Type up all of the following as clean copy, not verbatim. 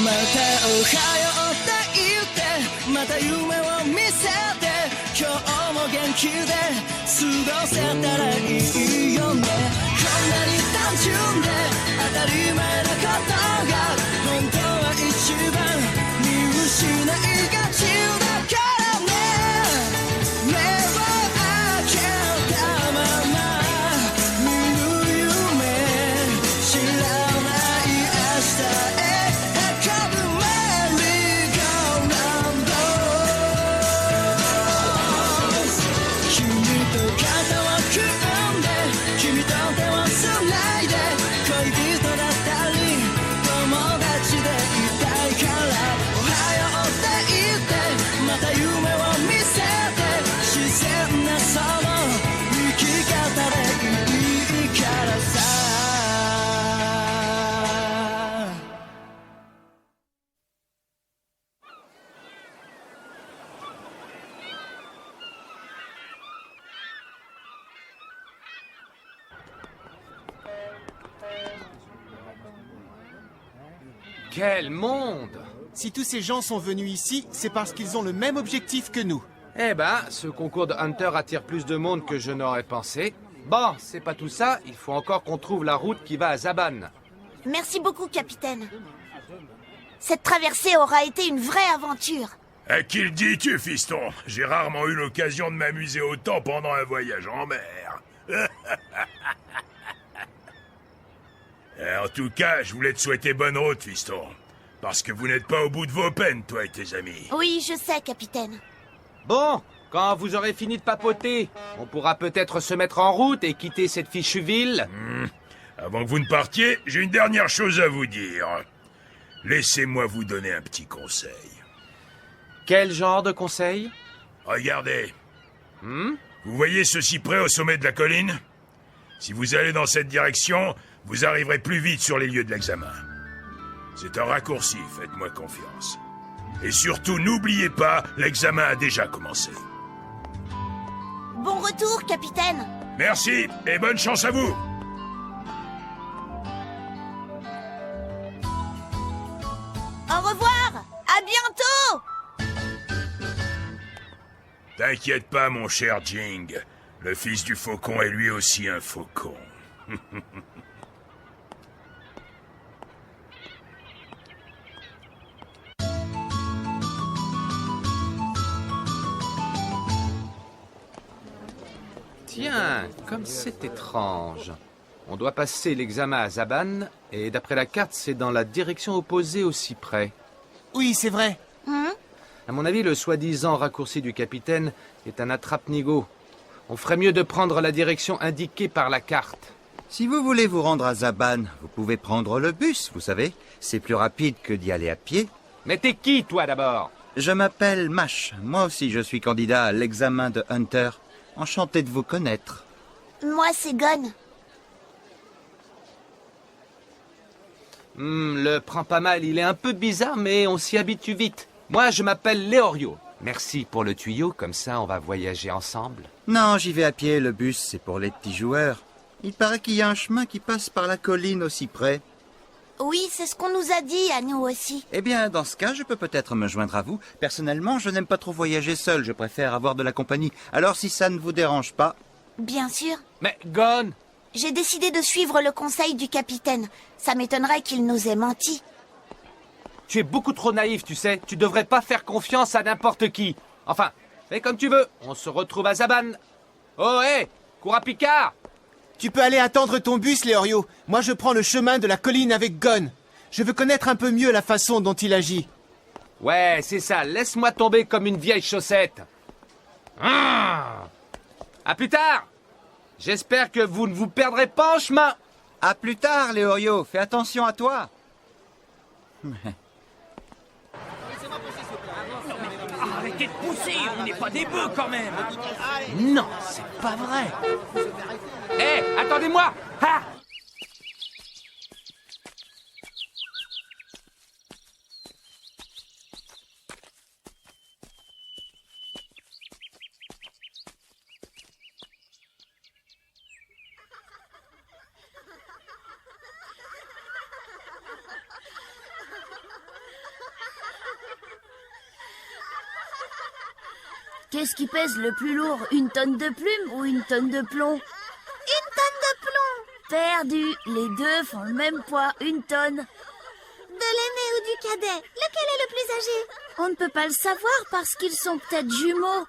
またおはようって言ってまた夢を見せて今日も元気で過ごせたらいいよねこんなに単純で当たり前なことが本当は一番見失いがちだからね目を開けたまま見る夢知らない明日へ運ぶメリーゴーランド君と肩を組んで君と手をつないで恋人だったり友達でいたいからおはようって言ってまた夢を見せて自然なその生き方でいいからさQuel monde! Si tous ces gens sont venus ici, c'est parce qu'ils ont le même objectif que nous. Eh ben, ce concours de Hunter attire plus de monde que je n'aurais pensé. Bon, c'est pas tout ça, il faut encore qu'on trouve la route qui va à Zaban. Merci beaucoup, capitaine. Cette traversée aura été une vraie aventure. À qui le dis-tu, fiston? J'ai rarement eu l'occasion de m'amuser autant pendant un voyage en mer. En tout cas, je voulais te souhaiter bonne route, fiston. Parce que vous n'êtes pas au bout de vos peines, toi et tes amis. Oui, je sais, capitaine. Bon, quand vous aurez fini de papoter, on pourra peut-être se mettre en route et quitter cette fichue ville. Avant que vous ne partiez, j'ai une dernière chose à vous dire. Laissez-moi vous donner un petit conseil. Quel genre de conseil? Regardez. Vous voyez ce cyprès au sommet de la colline? Si vous allez dans cette direction, vous arriverez plus vite sur les lieux de l'examen. C'est un raccourci, faites-moi confiance. Et surtout, n'oubliez pas, l'examen a déjà commencé. Bon retour, capitaine. Merci, et bonne chance à vous. Au revoir. À bientôt. T'inquiète pas, mon cher Jing. Le fils du faucon est lui aussi un faucon. Tiens, comme c'est étrange. On doit passer l'examen à Zaban, et d'après la carte, c'est dans la direction opposée au cyprès. Oui, c'est vrai. À mon avis, le soi-disant raccourci du capitaine est un attrape-nigo. On ferait mieux de prendre la direction indiquée par la carte. Si vous voulez vous rendre à Zaban, vous pouvez prendre le bus, vous savez. C'est plus rapide que d'y aller à pied. Mais t'es qui, toi, d'abord? Je m'appelle Mash. Moi aussi, je suis candidat à l'examen de Hunter. Enchanté de vous connaître. Moi, c'est Gon. Le prend pas mal, il est un peu bizarre, mais on s'y habitue vite. Moi, je m'appelle Leorio. Merci pour le tuyau, comme ça on va voyager ensemble. Non, j'y vais à pied, le bus, c'est pour les petits joueurs. Il paraît qu'il y a un chemin qui passe par la colline aussi près. Oui, c'est ce qu'on nous a dit, à nous aussi. Eh bien, dans ce cas, je peux peut-être me joindre à vous. Personnellement, je n'aime pas trop voyager seul, je préfère avoir de la compagnie. Alors, si ça ne vous dérange pas... Bien sûr. Mais, Gon! J'ai décidé de suivre le conseil du capitaine. Ça m'étonnerait qu'il nous ait menti. Tu es beaucoup trop naïf, tu sais. Tu devrais pas faire confiance à n'importe qui. Enfin, fais comme tu veux. On se retrouve à Zaban. Oh, hé! Cours à Picard! Tu peux aller attendre ton bus, Leorio. Moi, je prends le chemin de la colline avec Gon. Je veux connaître un peu mieux la façon dont il agit. Ouais, c'est ça. Laisse-moi tomber comme une vieille chaussette. À plus tard! J'espère que vous ne vous perdrez pas en chemin. À plus tard, Leorio. Fais attention à toi. Arrêtez de pousser, on n'est pas des bœufs quand même. Non, c'est pas vrai. Hé, attendez-moi! Ha! Qu'est-ce qui pèse le plus lourd, une tonne de plumes ou une tonne de plomb? Une tonne de plomb. Perdu. Les deux font le même poids, une tonne. De l'aîné ou du cadet? Lequel est le plus âgé? On ne peut pas le savoir parce qu'ils sont peut-être jumeaux.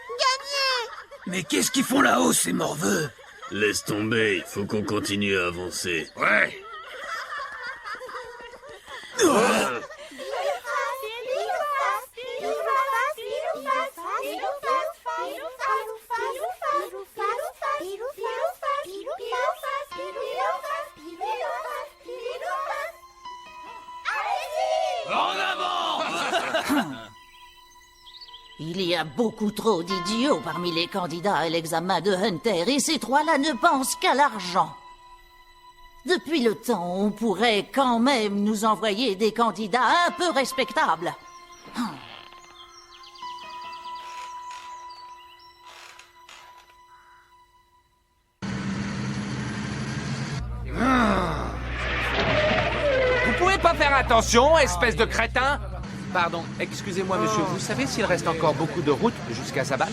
Gagné! Mais qu'est-ce qu'ils font là-haut, ces morveux? Laisse tomber, il faut qu'on continue à avancer. Ouais. Il y a beaucoup trop d'idiots parmi les candidats à l'examen de Hunter et ces trois-là ne pensent qu'à l'argent. Depuis le temps, on pourrait quand même nous envoyer des candidats un peu respectables. Vous pouvez pas faire attention, espèce de crétin? Pardon, excusez-moi monsieur, vous savez s'il reste encore beaucoup de route jusqu'à Zaban? Au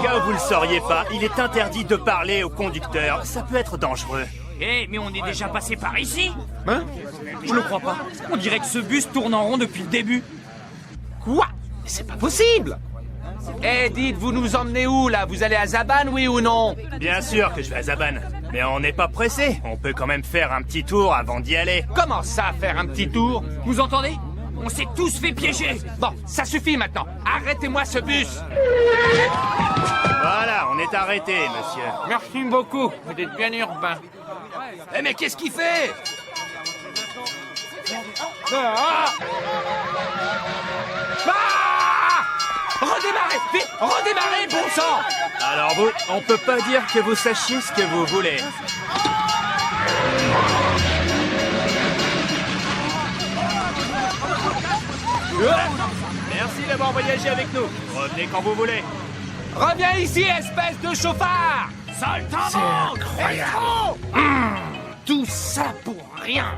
cas où vous le sauriez pas, il est interdit de parler au conducteur. Ça peut être dangereux. Mais on est déjà passé par ici. Hein? Je le crois pas. On dirait que ce bus tourne en rond depuis le début. Quoi? Mais c'est pas possible! Eh, dites, vous nous emmenez où, là? Vous allez à Zaban, oui ou non? Bien sûr que je vais à Zaban. Mais on n'est pas pressé. On peut quand même faire un petit tour avant d'y aller. Comment ça, faire un petit tour? Vous entendez? On s'est tous fait piéger. Bon, ça suffit maintenant. Arrêtez-moi ce bus. Voilà, on est arrêté, monsieur. Merci beaucoup. Vous êtes bien urbain. Eh mais qu'est-ce qu'il fait? Ah! Redémarrez! Vite! Redémarrez, bon sang! Alors vous, on peut pas dire que vous sachiez ce que vous voulez. Merci d'avoir voyagé avec nous. Revenez quand vous voulez. Reviens ici, espèce de chauffard! C'est incroyable. Tout ça pour rien!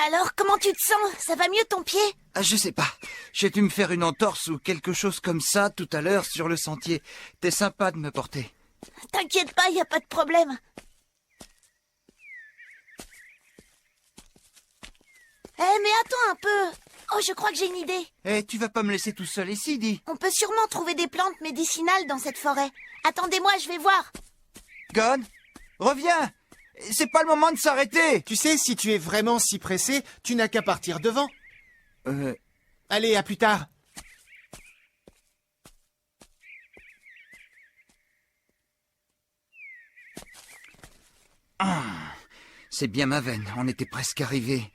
Alors, comment tu te sens? Ça va mieux ton pied? Ah, je sais pas. J'ai dû me faire une entorse ou quelque chose comme ça tout à l'heure sur le sentier. T'es sympa de me porter. T'inquiète pas, y a pas de problème. Mais attends un peu. Oh, je crois que j'ai une idée. Tu vas pas me laisser tout seul ici, dis. On peut sûrement trouver des plantes médicinales dans cette forêt. Attendez-moi, je vais voir. Gon, reviens. C'est pas le moment de s'arrêter. Tu sais, si tu es vraiment si pressé, tu n'as qu'à partir devant. Allez, à plus tard. C'est bien ma veine, on était presque arrivés.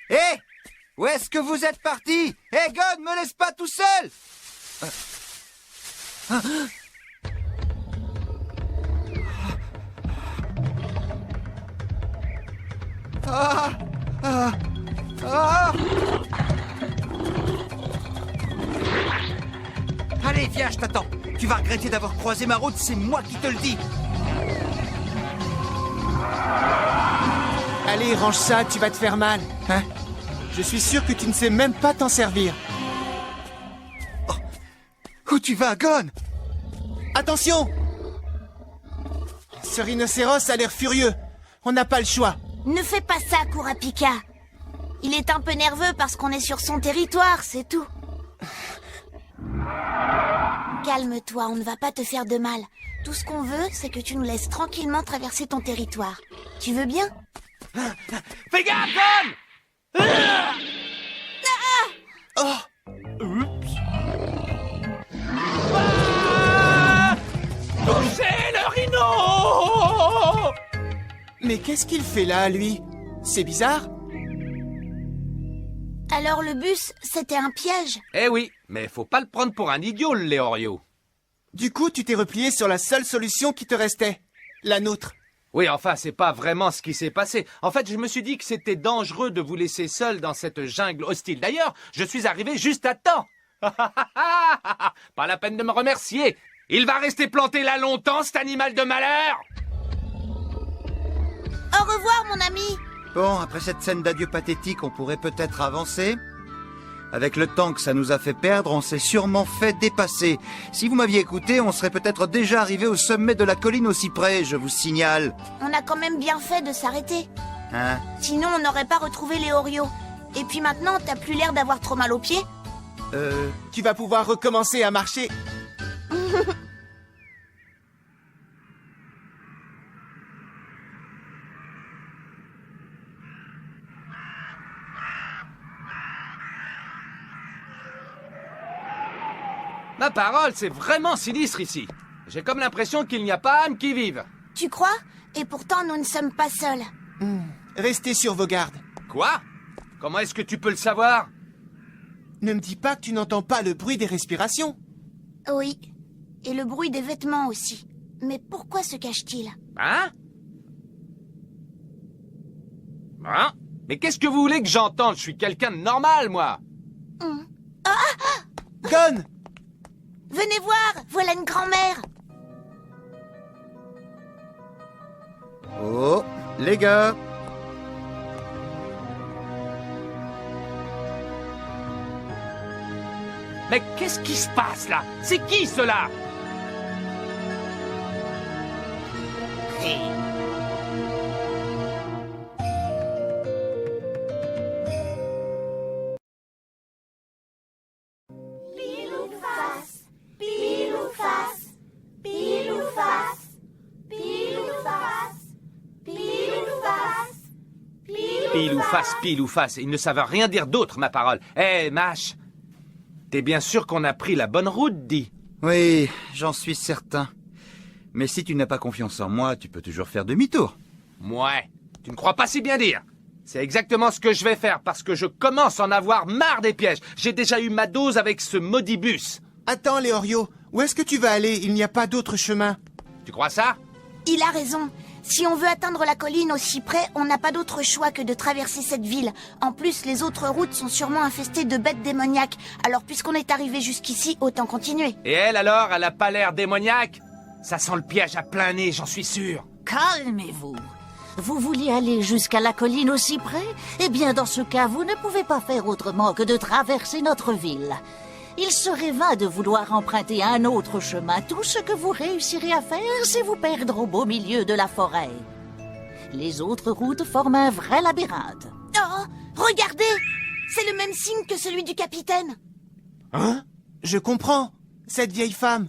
Hé! Où est-ce que vous êtes partis? Hé, God, me laisse pas tout seul! Allez, viens, je t'attends. Tu vas regretter d'avoir croisé ma route, c'est moi qui te le dis. Allez, range ça, tu vas te faire mal. Hein? Je suis sûr que tu ne sais même pas t'en servir. Où tu vas, Gon? Attention! Ce rhinocéros a l'air furieux. On n'a pas le choix. Ne fais pas ça, Kurapika. Il est un peu nerveux parce qu'on est sur son territoire, c'est tout. Calme-toi, on ne va pas te faire de mal. Tout ce qu'on veut, c'est que tu nous laisses tranquillement traverser ton territoire. Tu veux bien? Fais gaffe, Gon! Touchez le rhino! Mais qu'est-ce qu'il fait là, lui? C'est bizarre. Alors le bus, c'était un piège? Eh oui, mais faut pas le prendre pour un idiot, le Léorio. Du coup, tu t'es replié sur la seule solution qui te restait. La nôtre. Oui, enfin, c'est pas vraiment ce qui s'est passé. En fait, je me suis dit que c'était dangereux de vous laisser seul dans cette jungle hostile. D'ailleurs, je suis arrivé juste à temps. Pas la peine de me remercier. Il va rester planté là longtemps, cet animal de malheur! Au revoir, mon ami. Bon, après cette scène d'adieu pathétique, on pourrait peut-être avancer. Avec le temps que ça nous a fait perdre, on s'est sûrement fait dépasser. Si vous m'aviez écouté, on serait peut-être déjà arrivé au sommet de la colline au cyprès, je vous signale. On a quand même bien fait de s'arrêter. Hein? Sinon, on n'aurait pas retrouvé les Oreos. Et puis maintenant, t'as plus l'air d'avoir trop mal aux pieds. Tu vas pouvoir recommencer à marcher. Ma parole, c'est vraiment sinistre ici. J'ai comme l'impression qu'il n'y a pas âme qui vive. Tu crois? Et pourtant, nous ne sommes pas seuls. Restez sur vos gardes. Quoi? Comment est-ce que tu peux le savoir? Ne me dis pas que tu n'entends pas le bruit des respirations. Oui. Et le bruit des vêtements aussi. Mais pourquoi se cache-t-il? Hein? Hein? Mais qu'est-ce que vous voulez que j'entende? Je suis quelqu'un de normal, moi. Gon! Venez voir, voilà une grand-mère. Oh, les gars! Mais qu'est-ce qui se passe là? C'est qui cela? Pile ou face, ils ne savent rien dire d'autre, ma parole. Hé, Mâche, t'es bien sûr qu'on a pris la bonne route, dis? Oui, j'en suis certain. Mais si tu n'as pas confiance en moi, tu peux toujours faire demi-tour. Ouais, tu ne crois pas si bien dire. C'est exactement ce que je vais faire, parce que je commence à en avoir marre des pièges. J'ai déjà eu ma dose avec ce maudit bus. Attends, les Oreos, où est-ce que tu vas aller? Il n'y a pas d'autre chemin. Tu crois ça? Il a raison. Si on veut atteindre la colline au cyprès, on n'a pas d'autre choix que de traverser cette ville. En plus, les autres routes sont sûrement infestées de bêtes démoniaques. Alors, puisqu'on est arrivé jusqu'ici, autant continuer. Et elle alors, elle a pas l'air démoniaque? Ça sent le piège à plein nez, j'en suis sûr. Calmez-vous. Vous vouliez aller jusqu'à la colline au cyprès? Eh bien, dans ce cas, vous ne pouvez pas faire autrement que de traverser notre ville. Il serait vain de vouloir emprunter un autre chemin. Tout ce que vous réussirez à faire, c'est vous perdre au beau milieu de la forêt. Les autres routes forment un vrai labyrinthe. Oh, regardez! C'est le même signe que celui du capitaine. Hein? Je comprends. Cette vieille femme.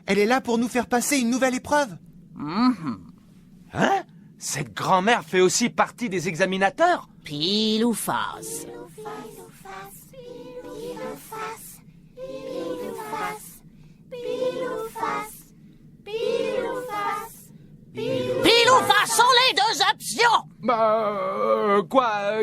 Elle est là pour nous faire passer une nouvelle épreuve. Hein? Cette grand-mère fait aussi partie des examinateurs? Pile ou face? Pile ou face sont les deux options!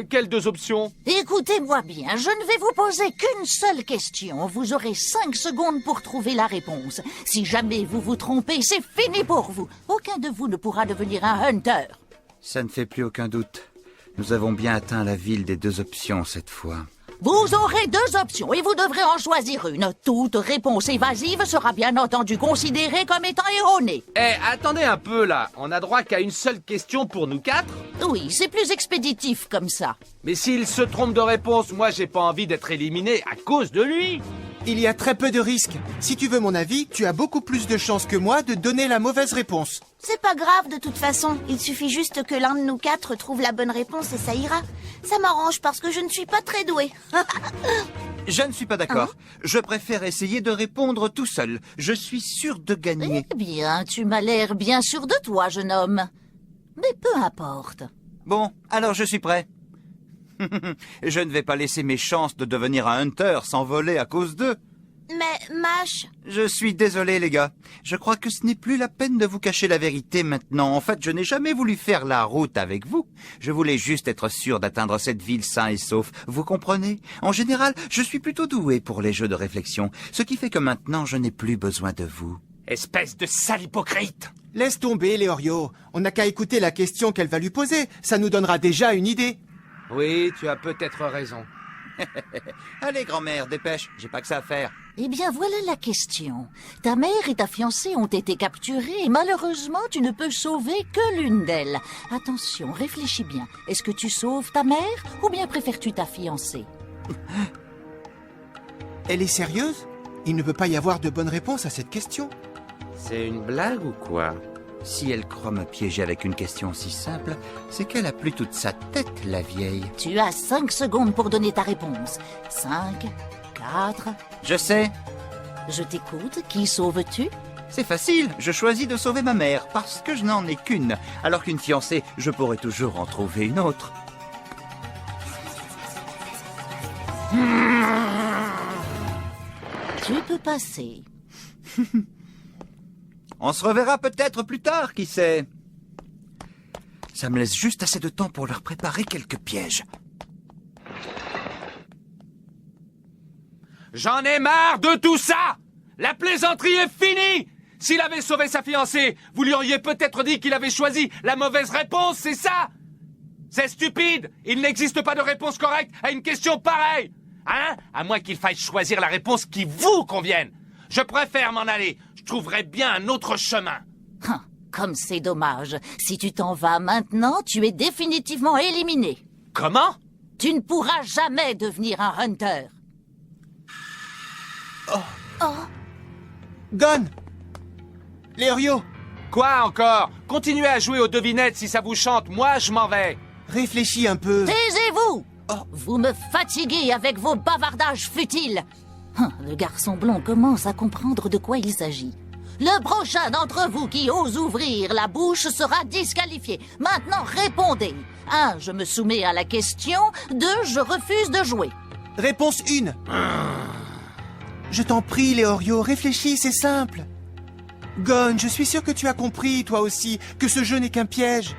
Quelles deux options? Écoutez-moi bien, je ne vais vous poser qu'une seule question. Vous aurez 5 secondes pour trouver la réponse. Si jamais vous vous trompez, c'est fini pour vous. Aucun de vous ne pourra devenir un hunter. Ça ne fait plus aucun doute. Nous avons bien atteint la ville des deux options cette fois. Vous aurez 2 options et vous devrez en choisir une. Toute réponse évasive sera bien entendu considérée comme étant erronée. Attendez un peu là. On a droit qu'à une seule question pour nous 4? Oui, c'est plus expéditif comme ça. Mais s'il se trompe de réponse, moi j'ai pas envie d'être éliminé à cause de lui. Il y a très peu de risques. Si tu veux mon avis, tu as beaucoup plus de chances que moi de donner la mauvaise réponse. C'est pas grave de toute façon. Il suffit juste que l'un de nous 4 trouve la bonne réponse et ça ira. Ça m'arrange parce que je ne suis pas très douée. Je ne suis pas d'accord. Je préfère essayer de répondre tout seul. Je suis sûr de gagner. Eh bien, tu m'as l'air bien sûr de toi, jeune homme. Mais peu importe. Bon, alors je suis prêt. Je ne vais pas laisser mes chances de devenir un hunter s'envoler à cause d'eux. Mais, Mâche... Je suis désolé, les gars. Je crois que ce n'est plus la peine de vous cacher la vérité maintenant. En fait, je n'ai jamais voulu faire la route avec vous. Je voulais juste être sûr d'atteindre cette ville sain et sauf. Vous comprenez? En général, je suis plutôt doué pour les jeux de réflexion. Ce qui fait que maintenant, je n'ai plus besoin de vous. Espèce de sale hypocrite! Laisse tomber, les Oreos. On n'a qu'à écouter la question qu'elle va lui poser. Ça nous donnera déjà une idée. Oui, tu as peut-être raison. Allez, grand-mère, dépêche. J'ai pas que ça à faire. Eh bien, voilà la question. Ta mère et ta fiancée ont été capturées et malheureusement, tu ne peux sauver que l'une d'elles. Attention, réfléchis bien. Est-ce que tu sauves ta mère ou bien préfères-tu ta fiancée? Elle est sérieuse? Il ne peut pas y avoir de bonne réponse à cette question. C'est une blague ou quoi? Si elle croit me piéger avec une question si simple, c'est qu'elle a plus toute sa tête, la vieille. Tu as 5 secondes pour donner ta réponse. 5, 4... Je sais. Je t'écoute. Qui sauves-tu? C'est facile, je choisis de sauver ma mère, parce que je n'en ai qu'une. Alors qu'une fiancée, je pourrais toujours en trouver une autre. Tu peux passer. On se reverra peut-être plus tard, qui sait. Ça me laisse juste assez de temps pour leur préparer quelques pièges. J'en ai marre de tout ça! La plaisanterie est finie! S'il avait sauvé sa fiancée, vous lui auriez peut-être dit qu'il avait choisi la mauvaise réponse, c'est ça? C'est stupide! Il n'existe pas de réponse correcte à une question pareille! Hein? À moins qu'il faille choisir la réponse qui vous convienne. Je préfère m'en aller. Je trouverai bien un autre chemin. Comme c'est dommage. Si tu t'en vas maintenant, tu es définitivement éliminé. Comment? Tu ne pourras jamais devenir un hunter. Gon! Léorio! Quoi encore? Continuez à jouer aux devinettes si ça vous chante. Moi, je m'en vais. Réfléchis un peu. Taisez-vous! Vous me fatiguez avec vos bavardages futiles. Le garçon blond commence à comprendre de quoi il s'agit. Le prochain d'entre vous qui ose ouvrir la bouche sera disqualifié. Maintenant, répondez. 1, je me soumets à la question. 2, je refuse de jouer. Réponse 1. Je t'en prie, Léorio, réfléchis, c'est simple. Gon, je suis sûr que tu as compris, toi aussi, que ce jeu n'est qu'un piège.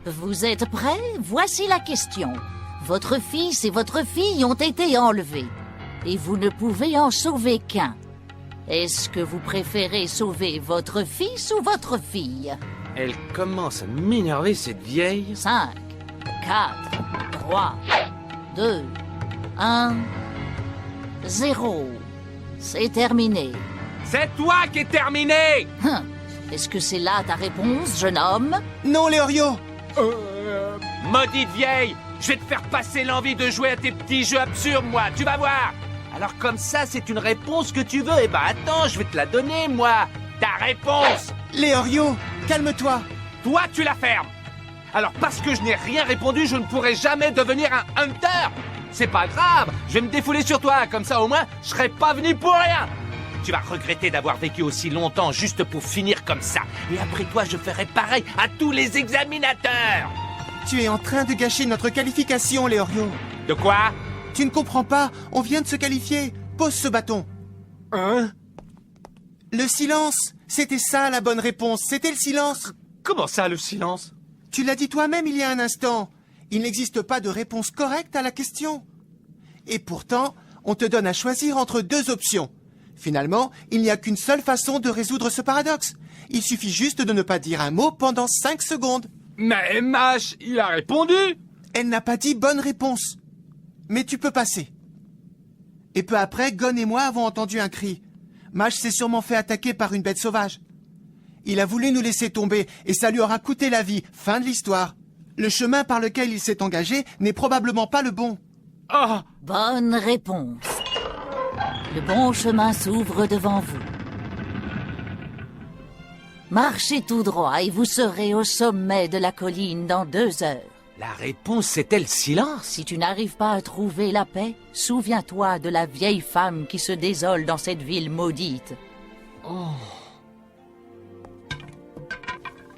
Vous êtes prêts? Voici la question. Votre fils et votre fille ont été enlevés. Et vous ne pouvez en sauver qu'un. Est-ce que vous préférez sauver votre fils ou votre fille? Elle commence à m'énerver, cette vieille. 5, 4, 3, 2, 1, 0. C'est terminé. C'est toi qui es terminé! Est-ce que c'est là ta réponse, jeune homme? Non, Léorio! Maudite vieille! Je vais te faire passer l'envie de jouer à tes petits jeux absurdes, moi, tu vas voir! Alors comme ça, c'est une réponse que tu veux? Eh ben attends, je vais te la donner, moi! Ta réponse! Léorio, calme-toi! Toi, tu la fermes! Alors parce que je n'ai rien répondu, je ne pourrai jamais devenir un hunter! C'est pas grave, je vais me défouler sur toi, comme ça au moins, je serai pas venu pour rien! Tu vas regretter d'avoir vécu aussi longtemps juste pour finir comme ça. Et après toi, je ferai pareil à tous les examinateurs! Tu es en train de gâcher notre qualification, Léorio. De quoi? Tu ne comprends pas, on vient de se qualifier. Pose ce bâton. Hein? Le silence. C'était ça la bonne réponse, c'était le silence. Comment ça, le silence? Tu l'as dit toi-même il y a un instant. Il n'existe pas de réponse correcte à la question. Et pourtant, on te donne à choisir entre 2 options. Finalement, il n'y a qu'une seule façon de résoudre ce paradoxe. Il suffit juste de ne pas dire un mot pendant 5 secondes. Mais Mash, il a répondu! Elle n'a pas dit bonne réponse. Mais tu peux passer. Et peu après, Gon et moi avons entendu un cri. Mash s'est sûrement fait attaquer par une bête sauvage. Il a voulu nous laisser tomber et ça lui aura coûté la vie. Fin de l'histoire. Le chemin par lequel il s'est engagé n'est probablement pas le bon. Oh! Bonne réponse. Le bon chemin s'ouvre devant vous. Marchez tout droit et vous serez au sommet de la colline dans 2 heures. La réponse, c'était le silence. Si tu n'arrives pas à trouver la paix, souviens-toi de la vieille femme qui se désole dans cette ville maudite. Oh.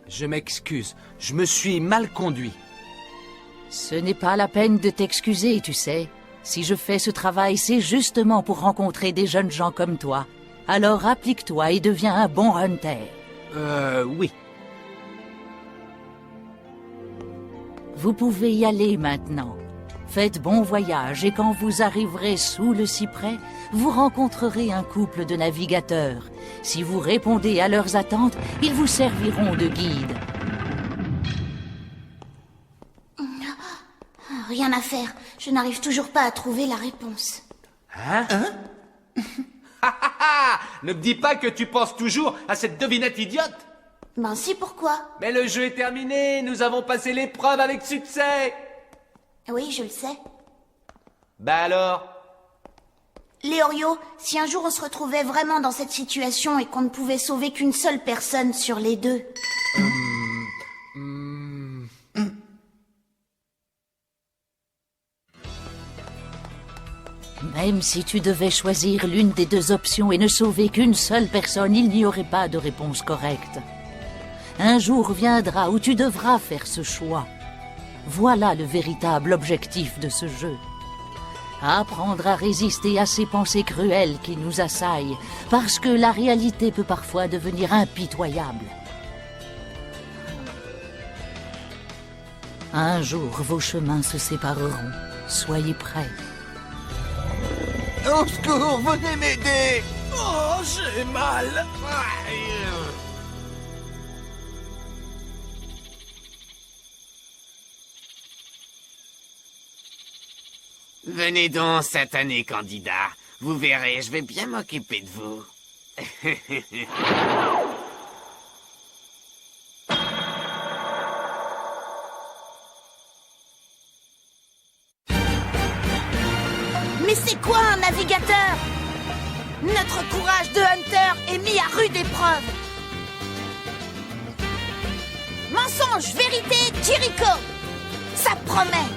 Je m'excuse, je me suis mal conduit. Ce n'est pas la peine de t'excuser, tu sais. Si je fais ce travail, c'est justement pour rencontrer des jeunes gens comme toi. Alors applique-toi et deviens un bon hunter. Oui. Vous pouvez y aller maintenant. Faites bon voyage et quand vous arriverez sous le cyprès, vous rencontrerez un couple de navigateurs. Si vous répondez à leurs attentes, ils vous serviront de guide. Rien à faire. Je n'arrive toujours pas à trouver la réponse. Hein? Ne me dis pas que tu penses toujours à cette devinette idiote. Ben si, pourquoi? Mais le jeu est terminé, nous avons passé l'épreuve avec succès. Oui, je le sais. Bah alors? Léorio, si un jour on se retrouvait vraiment dans cette situation et qu'on ne pouvait sauver qu'une seule personne sur les deux. Même si tu devais choisir l'une des deux options et ne sauver qu'une seule personne, il n'y aurait pas de réponse correcte. Un jour viendra où tu devras faire ce choix. Voilà le véritable objectif de ce jeu. Apprendre à résister à ces pensées cruelles qui nous assaillent, parce que la réalité peut parfois devenir impitoyable. Un jour, vos chemins se sépareront. Soyez prêts. Au secours, venez m'aider! Oh, j'ai mal. Venez donc, satané candidat. Vous verrez, je vais bien m'occuper de vous. Mais c'est quoi un navigateur? Notre courage de Hunter est mis à rude épreuve. Mensonge, vérité, Chirico. Ça promet.